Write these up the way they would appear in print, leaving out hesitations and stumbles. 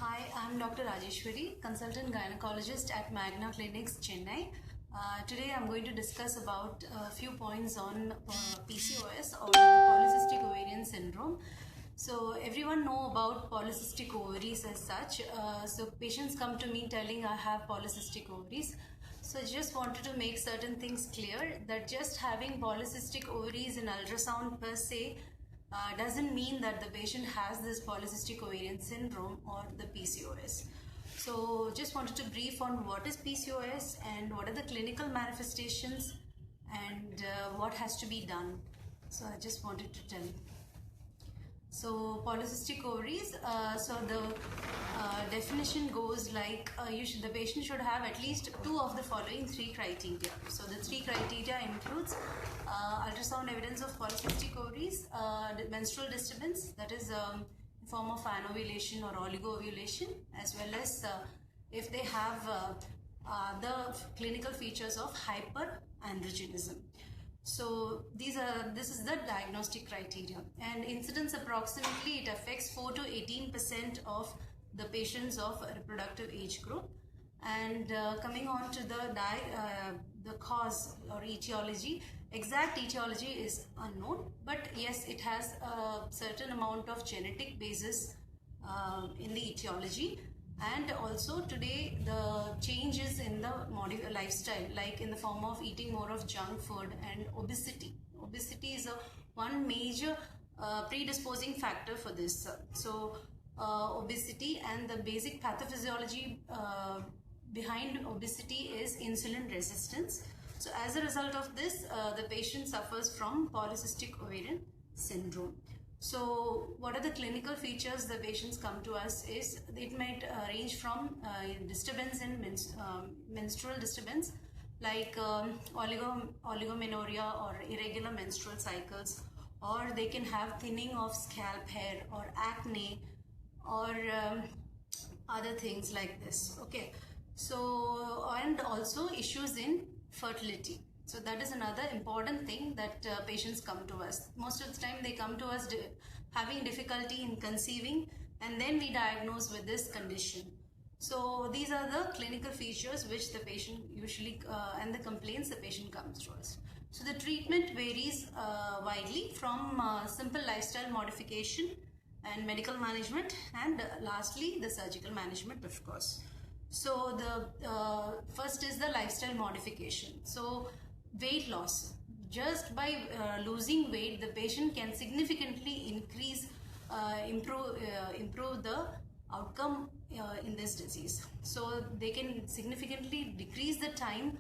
Hi, I'm Dr. Rajeshwari, consultant gynecologist at Magna Clinics, Chennai. Today I'm going to discuss about a few points on PCOS or the polycystic ovarian syndrome. So everyone know about polycystic ovaries as such. So patients come to me telling I have polycystic ovaries. So I just wanted to make certain things clear that just having polycystic ovaries in ultrasound per se doesn't mean that the patient has this polycystic ovarian syndrome or the PCOS. So just wanted to brief on what is PCOS and what are the clinical manifestations and what has to be done. So I just wanted to tell. So polycystic ovaries, so the definition goes like the patient should have at least two of the following three criteria. So the three criteria includes ultrasound evidence of polycystic ovaries, menstrual disturbance, that is in form of anovulation or oligoovulation, as well as if they have the clinical features of hyperandrogenism. So this is the diagnostic criteria, and incidence approximately it affects 4 to 18% of the patients of reproductive age group. And coming on to the cause or etiology, exact etiology is unknown, but yes, it has a certain amount of genetic basis in the etiology. And also today the changes in the lifestyle, like in the form of eating more of junk food and obesity. Obesity is one major predisposing factor for this. So obesity, and the basic pathophysiology behind obesity is insulin resistance. So as a result of this, the patient suffers from polycystic ovarian syndrome. So what are the clinical features the patients come to us is, it might range from disturbance in menstrual disturbance, like oligomenorrhea or irregular menstrual cycles, or they can have thinning of scalp hair or acne or other things like this. Okay, so and also issues in fertility. So that is another important thing that patients come to us. Most of the time they come to us having difficulty in conceiving, and then we diagnose with this condition. So these are the clinical features which the patient usually and the complaints the patient comes to us. So the treatment varies widely from simple lifestyle modification and medical management, and lastly the surgical management, of course. So the first is the lifestyle modification. So weight loss. Just by losing weight, the patient can significantly improve the outcome in this disease. So they can significantly decrease the time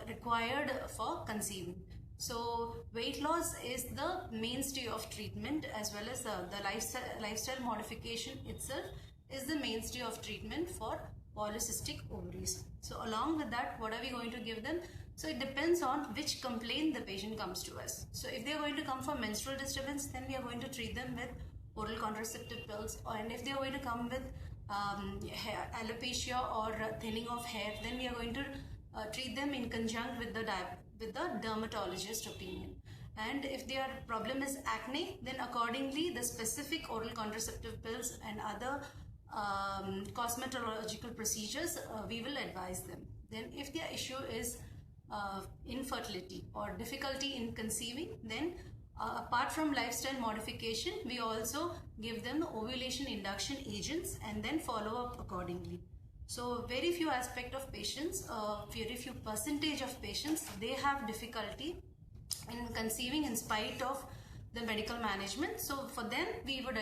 required for conceiving. So weight loss is the mainstay of treatment, as well as the lifestyle modification itself is the mainstay of treatment for polycystic ovaries. So along with that, what are we going to give them? So it depends on which complaint the patient comes to us. So if they are going to come for menstrual disturbance, then we are going to treat them with oral contraceptive pills. And if they are going to come with alopecia or thinning of hair, then we are going to treat them in conjunct with the dermatologist opinion. And if their problem is acne, then accordingly the specific oral contraceptive pills and other cosmetological procedures we will advise them. Then if their issue is infertility or difficulty in conceiving, then apart from lifestyle modification, we also give them ovulation induction agents and then follow up accordingly. So very few aspect of patients, very few percentage of patients, they have difficulty in conceiving in spite of the medical management. So for them we would